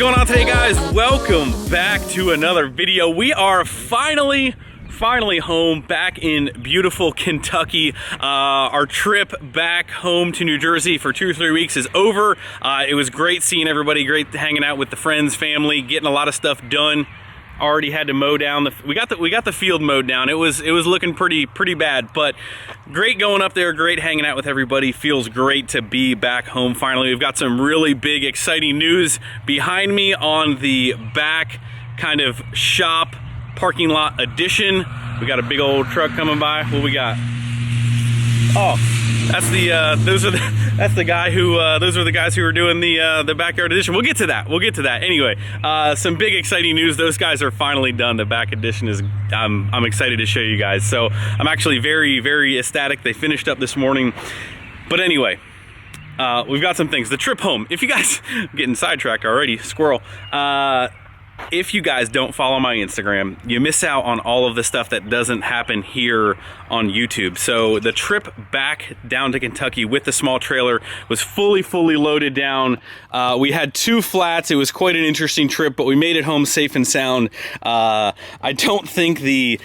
going on today, guys? Welcome back to another video. We are finally home back in beautiful Kentucky. Our trip back home to New Jersey for 2 or 3 weeks is over. It was great seeing everybody, great hanging out with the friends, family, getting a lot of stuff done. Already had to mow down we got the field mowed down. It was looking pretty bad, but great going up there, great hanging out with everybody. Feels great to be back home finally. We've got some really big exciting news behind me on the back kind of shop parking lot addition. We got a big old truck coming by. What we got? Oh, that's the those are the guys who were doing the backyard edition. We'll get to that. Anyway, some big exciting news. Those guys are finally done. The back edition is I'm excited to show you guys. So I'm actually very ecstatic. They finished up this morning. But anyway, we've got some things. The trip home. If you guys I'm getting sidetracked already, squirrel. If you guys don't follow my Instagram, you miss out on all of the stuff that doesn't happen here on YouTube. So the trip back down to Kentucky with the small trailer was fully loaded down. We had 2 flats. It was quite an interesting trip, but we made it home safe and sound. I don't think the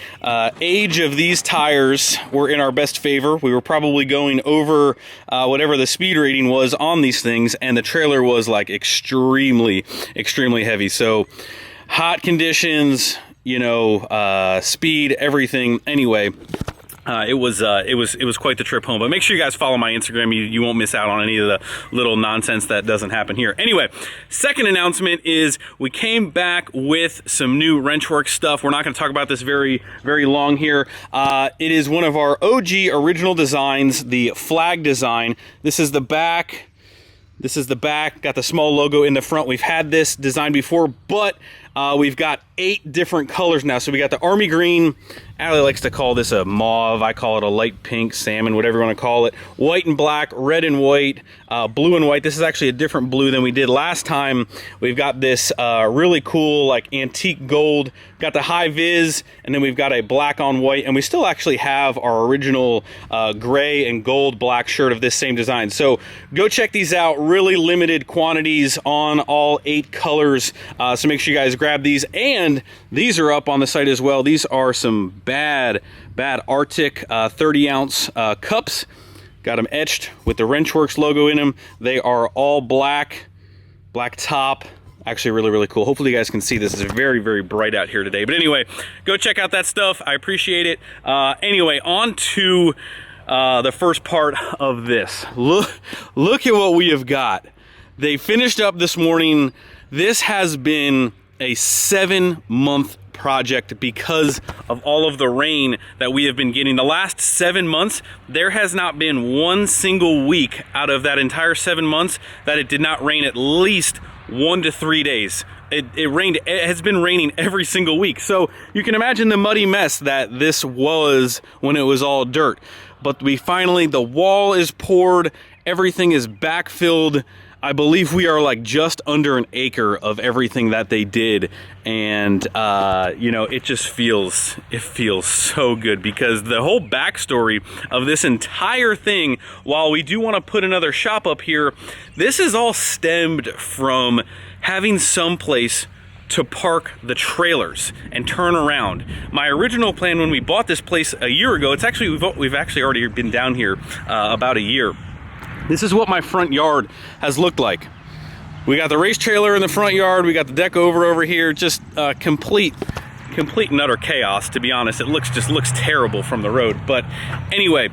age of these tires were in our best favor. We were probably going over whatever the speed rating was on these things, and the trailer was like extremely heavy. So hot conditions, you know, speed, everything. Anyway, it was quite the trip home. But make sure you guys follow my Instagram. You won't miss out on any of the little nonsense that doesn't happen here. Anyway, second announcement is we came back with some new Wrenchworks stuff. We're not going to talk about this very long here. It is one of our OG original designs, the flag design. This is the back. Got the small logo in the front. We've had this design before, but we've got 8 different colors now. So we got the army green. Allie likes to call this a mauve. I call it a light pink, salmon, whatever you want to call it. White and black, red and white, blue and white. This is actually a different blue than we did last time. We've got this really cool, like antique gold. Got the high vis, and then we've got a black on white, and we still actually have our original gray and gold black shirt of this same design. So go check these out. Really limited quantities on all 8 colors. So make sure you guys grab these, and these are up on the site as well. These are some bad Arctic 30-ounce cups. Got them etched with the Wrenchworks logo in them. They are all black top. Actually really cool. Hopefully you guys can see this. It's very bright out here today. But anyway, go check out that stuff. I appreciate it. Anyway, on to the first part of this. Look at what we have got. They finished up this morning. This has been a 7-month project because of all of the rain that we have been getting. The last 7 months, there has not been one single week out of that entire 7 months that it did not rain at least 1 to 3 days. It has been raining every single week. So you can imagine the muddy mess that this was when it was all dirt. But the wall is poured, everything is backfilled. I believe we are like just under an acre of everything that they did, and you know, it feels so good because the whole backstory of this entire thing, while we do want to put another shop up here, this is all stemmed from having some place to park the trailers and turn around. My original plan when we bought this place a year ago, we've actually already been down here about a year. This is what my front yard has looked like. We got the race trailer in the front yard. We got the deck over here. Just complete and utter chaos, to be honest. It just looks terrible from the road. But anyway,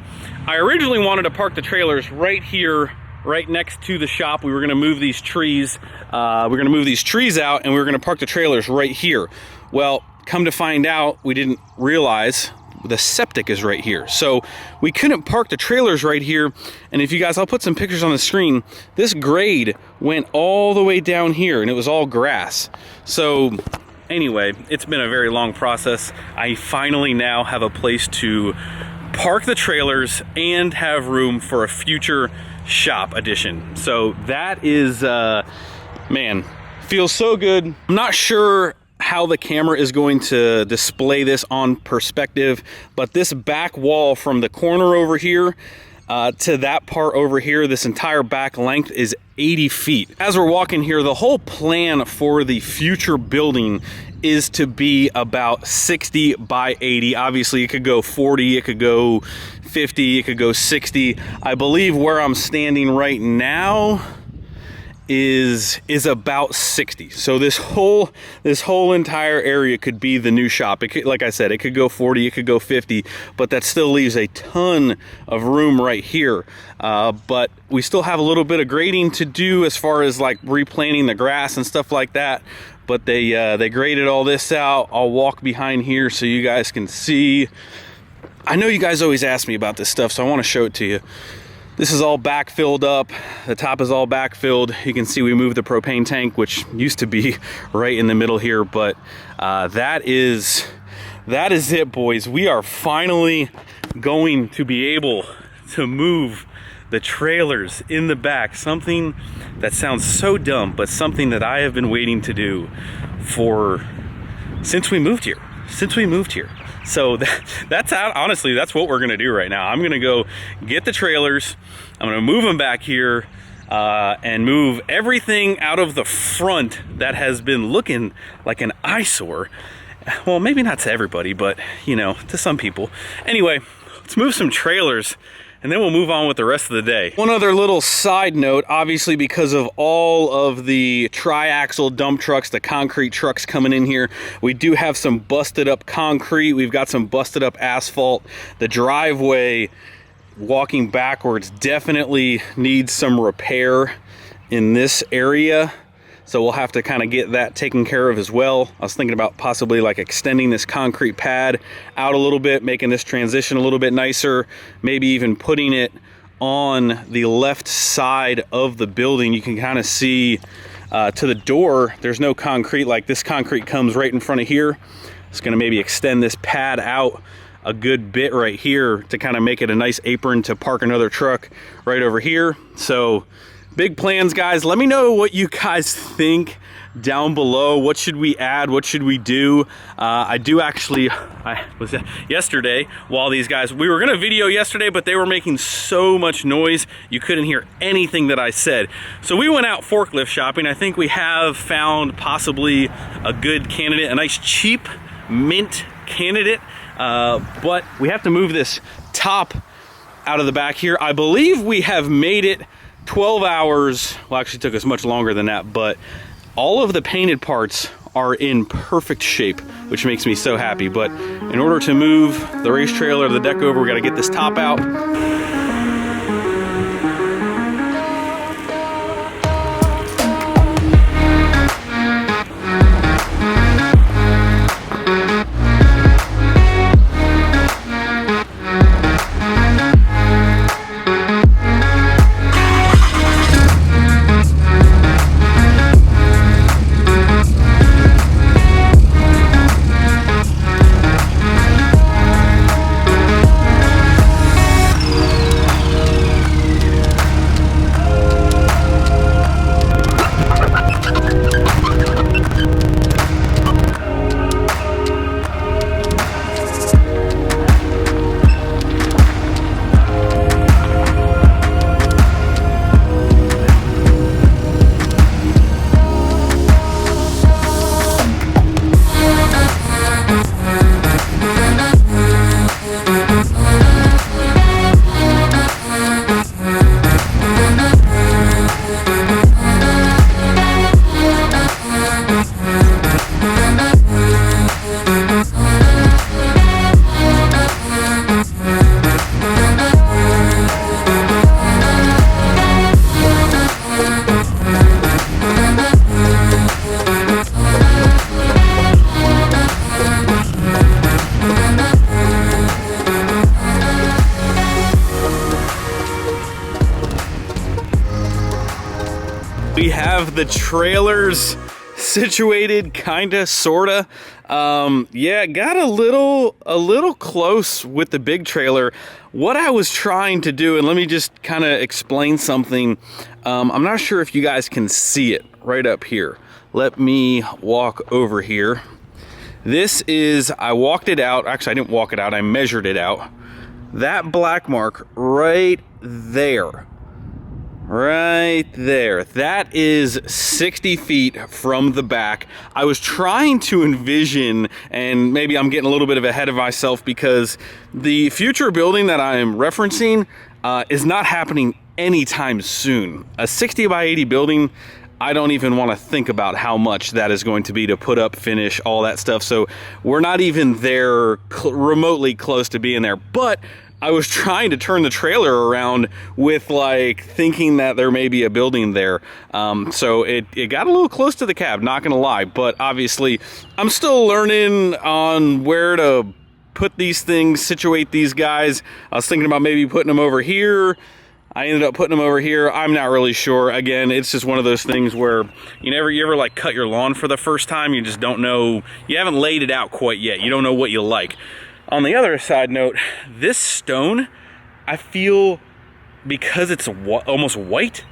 I originally wanted to park the trailers right here, right next to the shop. We were gonna move these trees. We're gonna move these trees out, and we were gonna park the trailers right here. Well, come to find out, we didn't realize the septic is right here. So we couldn't park the trailers right here. And if you guys, I'll put some pictures on the screen. This grade went all the way down here and it was all grass. So anyway, it's been a very long process. I finally now have a place to park the trailers and have room for a future shop addition. So that is, man, feels so good. I'm not sure how the camera is going to display this on perspective, but this back wall from the corner over here, to that part over here. This entire back length is 80 feet. As we're walking here, the whole plan for the future building is to be about 60 by 80. Obviously, it could go 40, it could go 50, it could go 60. I believe where I'm standing right now is about 60. So this whole entire area could be the new shop. It could, like I said, it could go 40, it could go 50, but that still leaves a ton of room right here. But we still have a little bit of grading to do as far as like replanting the grass and stuff like that. But they graded all this out. I'll walk behind here so you guys can see. I know you guys always ask me about this stuff, so I want to show it to you. This is all backfilled up. The top is all backfilled. You can see we moved the propane tank, which used to be right in the middle here, but that is it, boys. We are finally going to be able to move the trailers in the back. Something that sounds so dumb, but something that I have been waiting to do since we moved here. So that's how, honestly, that's what we're gonna do right now. I'm gonna go get the trailers, I'm gonna move them back here, and move everything out of the front that has been looking like an eyesore. Well, maybe not to everybody, but you know, to some people. Anyway, let's move some trailers and then we'll move on with the rest of the day. One other little side note, obviously because of all of the tri-axle dump trucks, the concrete trucks coming in here, we do have some busted up concrete, we've got some busted up asphalt. The driveway, walking backwards, definitely needs some repair in this area. So we'll have to kind of get that taken care of as well. I was thinking about possibly like extending this concrete pad out a little bit, making this transition a little bit nicer, maybe even putting it on the left side of the building. You can kind of see to the door, there's no concrete. Like this concrete comes right in front of here. It's gonna maybe extend this pad out a good bit right here to kind of make it a nice apron to park another truck right over here. So big plans, guys. Let me know what you guys think down below. What should we add? What should we do? I was yesterday while these guys, we were gonna video yesterday, but they were making so much noise you couldn't hear anything that I said. So we went out forklift shopping. I think we have found possibly a good candidate, a nice cheap mint candidate, but we have to move this top out of the back here. I believe we have made it 12 hours, well actually it took us much longer than that, but all of the painted parts are in perfect shape, which makes me so happy. But in order to move the race trailer, the deck over, we gotta get this top out. We have the trailers situated, kinda, sorta. Yeah, got a little close with the big trailer. What I was trying to do, and let me just kind of explain something. I'm not sure if you guys can see it right up here. Let me walk over here. This is, I walked it out. Actually, I didn't walk it out. I measured it out. that black mark right there, that is 60 feet from the back. I was trying to envision, and maybe I'm getting a little bit of ahead of myself, because the future building that I am referencing is not happening anytime soon. A 60 by 80 building, I don't even want to think about how much that is going to be to put up, finish, all that stuff. So we're not even there remotely close to being there. But I was trying to turn the trailer around with like thinking that there may be a building there. So it got a little close to the cab, not gonna lie. But obviously I'm still learning on where to put these things, situate these guys. I was thinking about maybe putting them over here. I ended up putting them over here. I'm not really sure. Again, it's just one of those things where you ever like cut your lawn for the first time. You just don't know, you haven't laid it out quite yet. You don't know what you like. On the other side note, this stone, I feel, because it's almost white,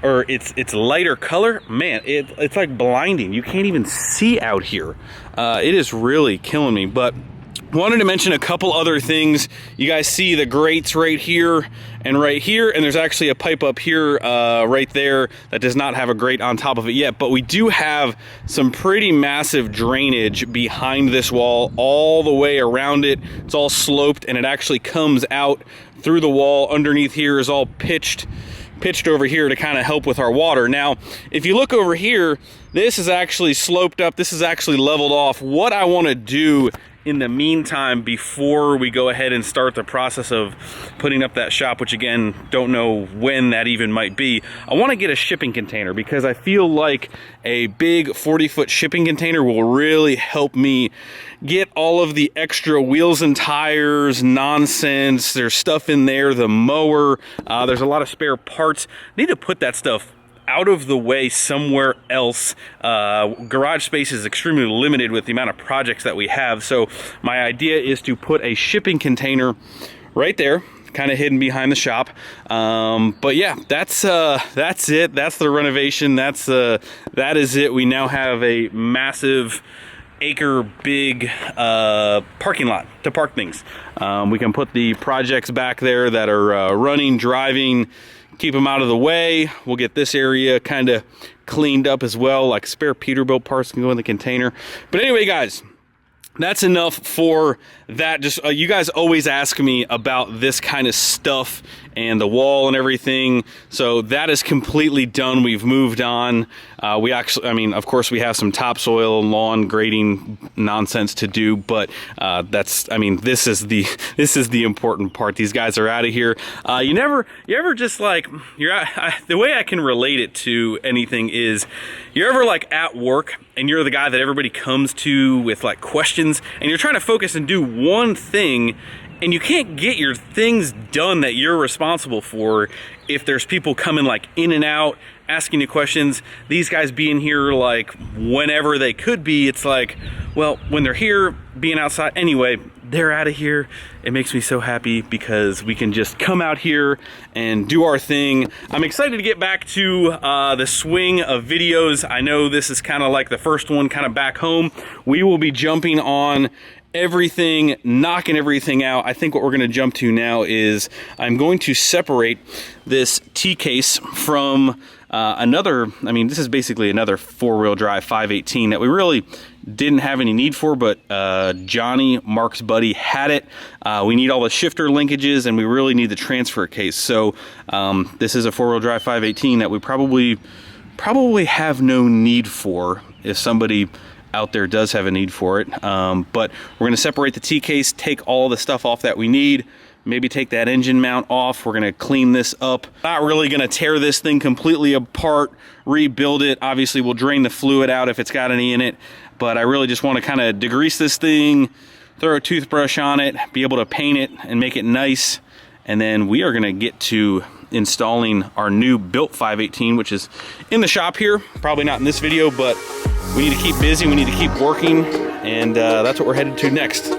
or it's lighter color, man, it's like blinding. You can't even see out here. It is really killing me. But wanted to mention a couple other things. You guys see the grates right here, and there's actually a pipe up here right there that does not have a grate on top of it yet, but we do have some pretty massive drainage behind this wall all the way around it. It's all sloped, and it actually comes out through the wall. Underneath here is all pitched over here to kind of help with our water. Now, if you look over here, this is actually sloped up. This is actually leveled off. What I want to do in the meantime, before we go ahead and start the process of putting up that shop, which again, don't know when that even might be, I want to get a shipping container, because I feel like a big 40-foot shipping container will really help me get all of the extra wheels and tires nonsense. There's stuff in there, the mower, there's a lot of spare parts. I need to put that stuff out of the way somewhere else. Garage space is extremely limited with the amount of projects that we have. So my idea is to put a shipping container right there, kind of hidden behind the shop. But yeah, that's it. That's the renovation. That is it. We now have a massive acre big parking lot to park things. We can put the projects back there that are running, driving, keep them out of the way. We'll get this area kind of cleaned up as well, like spare Peterbilt parts can go in the container. But anyway, guys, that's enough for that. Just you guys always ask me about this kind of stuff and the wall and everything, so that is completely done. We've moved on. We actually, I mean, of course we have some topsoil and lawn grading nonsense to do, but that's, I mean, this is the important part. These guys are out of here. You ever just like, the way I can relate it to anything is, you're ever like at work and you're the guy that everybody comes to with like questions, and you're trying to focus and do one thing, and you can't get your things done that you're responsible for if there's people coming like in and out, asking you questions. These guys being here like whenever they could be, it's like, well, when they're here, being outside, anyway, they're out of here. It makes me so happy because we can just come out here and do our thing. I'm excited to get back to the swing of videos. I know this is kind of like the first one, kind of back home. We will be jumping on everything, knocking everything out. I think what we're going to jump to now is I'm going to separate this T-case from another, I mean, this is basically another four-wheel drive 518 that we really didn't have any need for, but Johnny, Mark's buddy, had it. We need all the shifter linkages, and we really need the transfer case. So this is a four-wheel drive 518 that we probably have no need for if somebody out there does have a need for it. But we're going to separate the T-case, take all the stuff off that we need, maybe take that engine mount off. We're going to clean this up. Not really going to tear this thing completely apart, rebuild it. Obviously, we'll drain the fluid out if it's got any in it, but I really just want to kind of degrease this thing, throw a toothbrush on it, be able to paint it and make it nice. And then we are going to get to installing our new built 518, which is in the shop here. Probably not in this video, but we need to keep busy, we need to keep working, and that's what we're headed to next.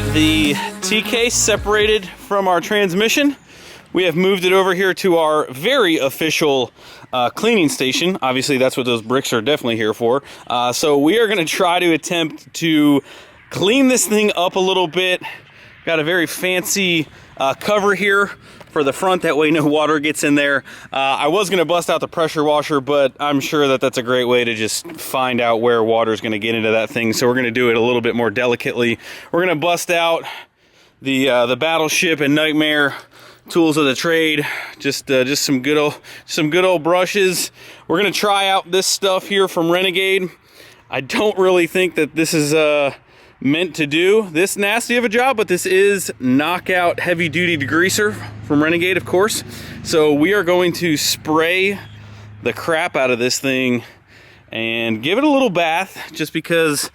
got the T-case separated from our transmission. We have moved it over here to our very official cleaning station. Obviously, that's what those bricks are definitely here for. So we are going to try to attempt to clean this thing up a little bit. Got a very fancy cover here for the front, that way no water gets in there. I was going to bust out the pressure washer, but I'm sure that that's a great way to just find out where water is going to get into that thing. So we're going to do it a little bit more delicately. We're going to bust out the Battleship and Nightmare tools of the trade. Just some good old brushes. We're going to try out this stuff here from Renegade. I don't really think that this is meant to do this nasty of a job, but this is Knockout heavy duty degreaser from Renegade, of course. So we are going to spray the crap out of this thing and give it a little bath, just because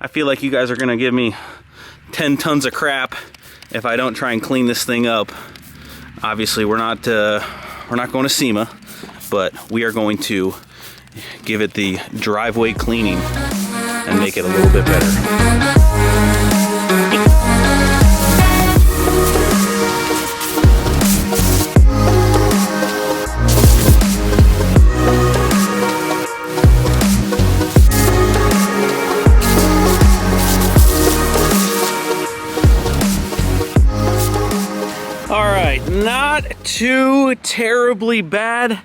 I feel like you guys are gonna give me 10 tons of crap if I don't try and clean this thing up. Obviously we're not going to SEMA, but we are going to give it the driveway cleaning and make it a little bit better. All right, not too terribly bad,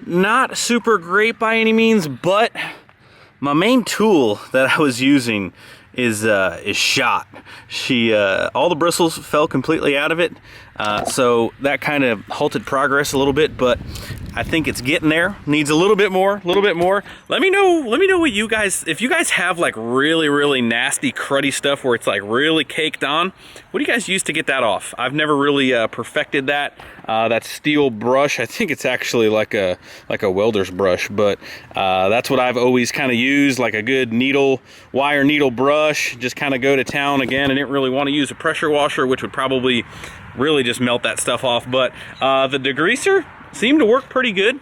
not super great by any means, but my main tool that I was using is shot. All the bristles fell completely out of it, so that kind of halted progress a little bit, but I think it's getting there. Needs a little bit more. Let me know what you guys, if you guys have like really nasty cruddy stuff where it's like really caked on, what do you guys use to get that off? I've never really perfected that. That steel brush, I think it's actually like a welder's brush, but that's what I've always kind of used, like a good wire needle brush. Just kind of go to town. Again, I didn't really want to use a pressure washer, which would probably really just melt that stuff off, but the degreaser seemed to work pretty good.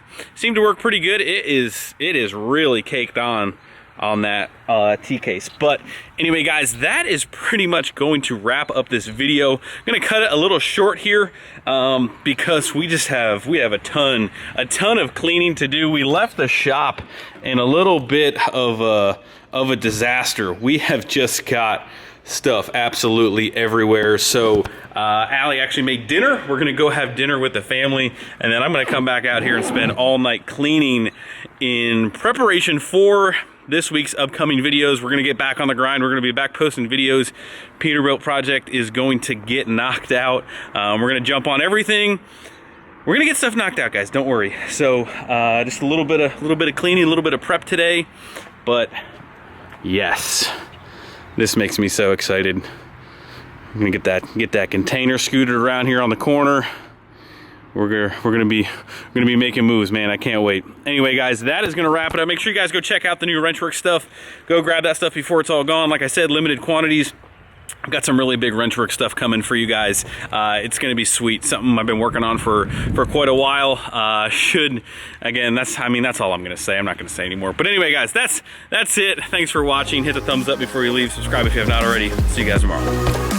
It is really caked on that T-case. But anyway, guys, that is pretty much going to wrap up this video. I'm gonna cut it a little short here because we have a ton of cleaning to do. We left the shop in a little bit of a disaster. We have just got stuff absolutely everywhere. So Allie actually made dinner. We're gonna go have dinner with the family, and then I'm gonna come back out here and spend all night cleaning in preparation for this week's upcoming videos. We're gonna get back on the grind. We're gonna be back posting videos. Peterbilt project is going to get knocked out. We're gonna jump on everything. We're gonna get stuff knocked out, guys, don't worry. So just a little bit of cleaning, a little bit of prep today, but yes, this makes me so excited. I'm gonna get that container scooted around here on the corner. We're gonna be making moves, man. I can't wait. Anyway, guys, that is gonna wrap it up. Make sure you guys go check out the new Wrenchworks stuff. Go grab that stuff before it's all gone. Like I said, limited quantities. I've got some really big Wrenchworks stuff coming for you guys. It's gonna be sweet. Something I've been working on for quite a while. Again, that's all I'm gonna say. I'm not gonna say anymore. But anyway, guys, that's it. Thanks for watching. Hit the thumbs up before you leave. Subscribe if you have not already. See you guys tomorrow.